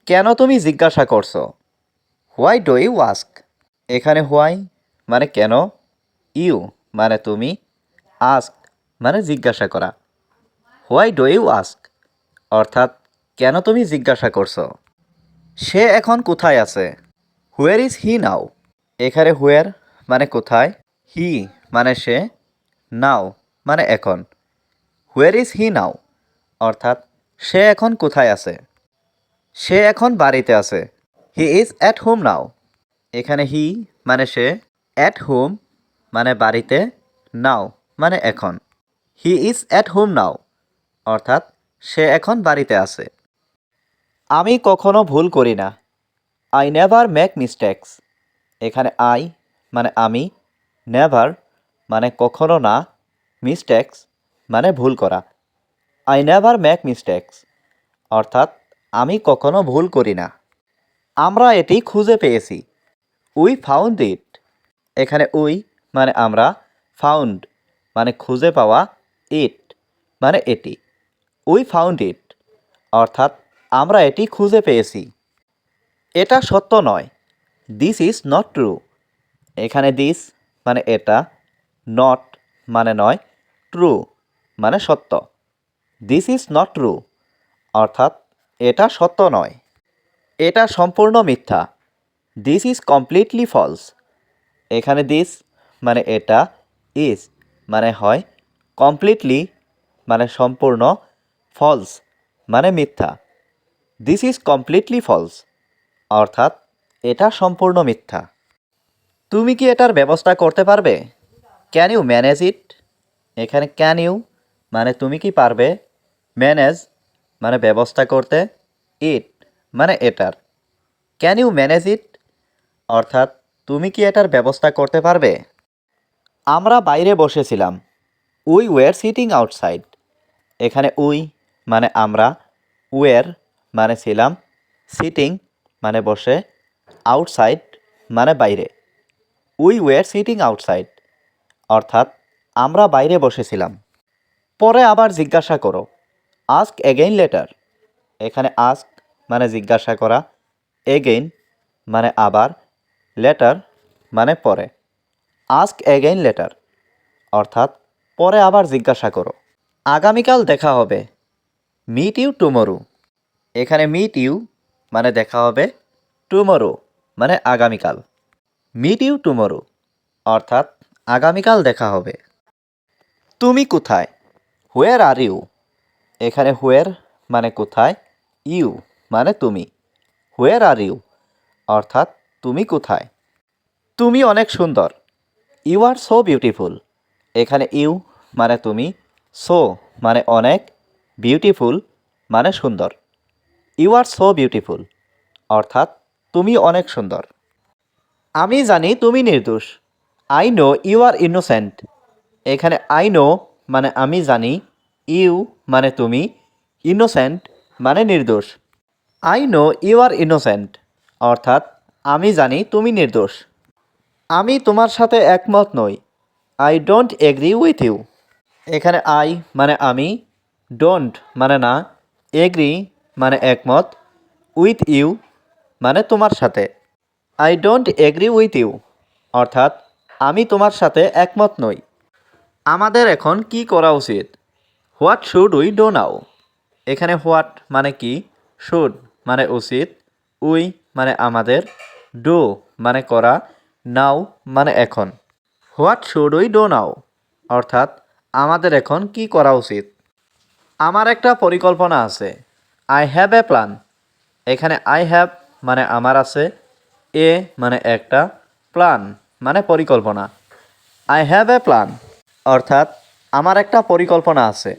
কেন তুমি জিজ্ঞাসা করছো? Why do you ask? এখানে হোয়াই মানে কেন, ইউ মানে তুমি, আস্ক মানে জিজ্ঞাসা করা। হোয়াই ডু ইউ আস্ক অর্থাৎ কেন তুমি জিজ্ঞাসা করছো। সে এখন কোথায় আছে? হুয়ার ইজ হি নাও? এখানে হুয়ার মানে কোথায়, হি মানে সে, নাও মানে এখন। হুয়ার ইজ হি নাও অর্থাৎ সে এখন কোথায় আছে। সে এখন বাড়িতে আছে। He is at home now. এখানে হি মানে সে, অ্যাট হোম মানে বাড়িতে, নাও মানে এখন। He is at home now অর্থাৎ সে এখন বাড়িতে আছে। আমি কখনো ভুল করি না। I never make mistakes. এখানে আই মানে আমি, নেভার মানে কখনো না, মিস্টেক্স মানে ভুল করা। আই নেভার মেক মিস্টেক্স অর্থাৎ আমি কখনো ভুল করি না। আমরা এটি খুঁজে পেয়েছি। We found it. এখানে উই মানে আমরা, ফাউন্ড মানে খুঁজে পাওয়া, ইট মানে এটি। উই ফাউন্ড ইট অর্থাৎ আমরা এটি খুঁজে পেয়েছি। এটা সত্য নয়। This is not true. এখানে দিস মানে এটা, নট মানে নয়, ট্রু মানে সত্য। দিস ইজ নট ট্রু অর্থাৎ এটা সত্য নয়। এটা সম্পূর্ণ মিথ্যা। This is completely false. এখানে দিস মানে এটা, ইজ মানে হয়, কমপ্লিটলি মানে সম্পূর্ণ, ফলস মানে মিথ্যা। দিস ইজ কমপ্লিটলি ফলস অর্থাৎ এটা সম্পূর্ণ মিথ্যা। তুমি কি এটার ব্যবস্থা করতে পারবে? Can you manage it? এখানে ক্যান ইউ মানে তুমি কি পারবে, ম্যানেজ মানে ব্যবস্থা করতে, ইট মানে এটার। ক্যান ইউ ম্যানেজ ইট অর্থাৎ তুমি কি এটার ব্যবস্থা করতে পারবে? আমরা বাইরে বসেছিলাম। We were sitting outside. এখানে উই মানে আমরা, ওয়ার মানে ছিলাম, সিটিং মানে বসে, আউটসাইড মানে বাইরে। উই ওয়ার সিটিং আউটসাইড অর্থাৎ আমরা বাইরে বসেছিলাম। পরে আবার জিজ্ঞাসা করো। Ask again later. এখানে আস্ক মানে জিজ্ঞাসা করা, এগেইন মানে আবার, লেটার মানে পরে। আস্ক এগেইন লেটার অর্থাৎ পরে আবার জিজ্ঞাসা করো। আগামীকাল দেখা হবে। Meet you tomorrow. এখানে মিট ইউ মানে দেখা হবে, টুমরো মানে আগামীকাল। মিট ইউ টুমরো অর্থাৎ আগামীকাল দেখা হবে। তুমি কোথায়? হোয়ার আর ইউ? এখানে হোয়ার মানে কোথায়, ইউ মানে তুমি। হোয়ার আর ইউ অর্থাৎ তুমি কোথায়। তুমি অনেক সুন্দর। You are so beautiful. এখানে ইউ মানে তুমি, সো মানে অনেক, বিউটিফুল মানে সুন্দর। ইউ আর সো বিউটিফুল অর্থাৎ তুমি অনেক সুন্দর। আমি জানি তুমি নির্দোষ। I know you are innocent. এখানে আই নো মানে আমি জানি, ইউ মানে তুমি, ইনোসেন্ট মানে নির্দোষ। I know you are innocent অর্থাৎ আমি জানি তুমি নির্দোষ। আমি তোমার সাথে একমত নই। I don't agree with you. এখানে আই মানে আমি, ডোন্ট মানে না, এগ্রি মানে একমত, উইথ ইউ মানে তোমার সাথে। I don't agree with you অর্থাৎ আমি তোমার সাথে একমত নই। আমাদের এখন কি করা উচিত? What should we do now? এখানে হোয়াট মানে কি, শুড মানে উচিত, উই মানে আমাদের, ডু মানে করা, নাও মানে এখন। What should we do now অর্থাৎ আমাদের এখন কি করা উচিত। আমার একটা পরিকল্পনা আছে। I have a plan. এখানে আই হ্যাভ মানে আমার আছে, এ মানে একটা, প্ল্যান মানে পরিকল্পনা। আই হ্যাভ এ প্ল্যান অর্থাৎ আমার একটা পরিকল্পনা আছে।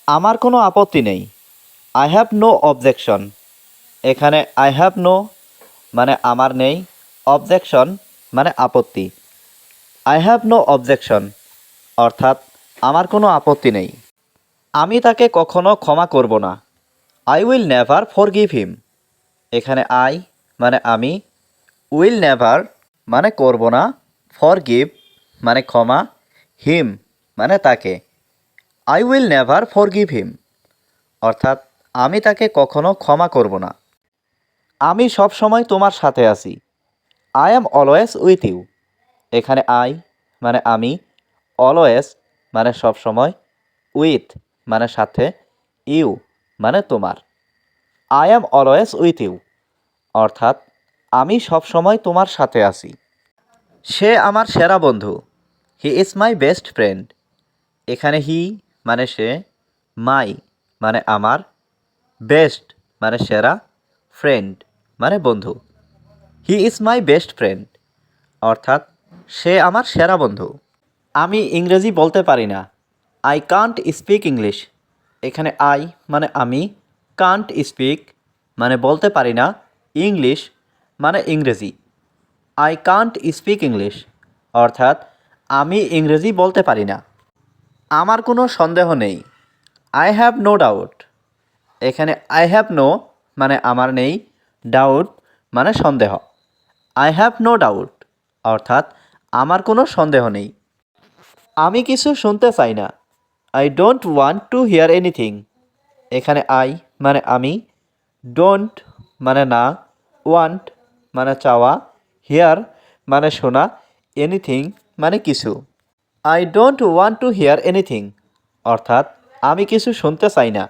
আমার কোনো আপত্তি নেই। I have no objection. এখানে আই হ্যাভ নো মানে আমার নেই, অবজেকশন মানে আপত্তি। আই হ্যাভ নো অবজেকশন অর্থাৎ আমার কোনো আপত্তি নেই। আমি তাকে কখনো ক্ষমা করব না। আই উইল নেভার ফরগিভ হিম। এখানে আই মানে আমি, উইল নেভার মানে করব না, ফরগিভ মানে ক্ষমা, হিম মানে তাকে। আই উইল নেভার ফরগিভ হিম অর্থাৎ আমি তাকে কখনো ক্ষমা করব না। আমি সব সময় তোমার সাথে আছি। I am always with you. এখানে আই মানে আমি, অলওয়েজ মানে সব সময়, উইথ মানে সাথে, ইউ মানে তোমার। I am always with you অর্থাৎ আমি সব সময় তোমার সাথে আছি। সে আমার সেরা বন্ধু। He is my best friend. এখানে হি মানে সে, মাই মানে আমার, বেস্ট মানে সেরা, ফ্রেন্ড মানে বন্ধু। He is my best friend অর্থাৎ সে আমার সেরা বন্ধু। আমি ইংরেজি বলতে পারি না। I can't speak English. এখানে আই মানে আমি, কান্ট স্পিক মানে বলতে পারি না, ইংলিশ মানে ইংরেজি। আই কান্ট স্পিক ইংলিশ অর্থাৎ আমি ইংরেজি বলতে পারি না। আমার কোনো সন্দেহ নেই। I have no doubt. এখানে আই হ্যাভ নো মানে আমার নেই, ডাউট মানে সন্দেহ। আই হ্যাভ নো ডাউট অর্থাৎ আমার কোনো সন্দেহ নেই। আমি কিছু শুনতে চাই না। I don't want to here anything. এখানে আই মানে আমি, ডোন্ট মানে না, ওয়ান্ট মানে চাওয়া, হিয়ার মানে শোনা, এনিথিং মানে কিছু। I don't want to here anything অর্থাৎ আমি কিছু শুনতে চাই না।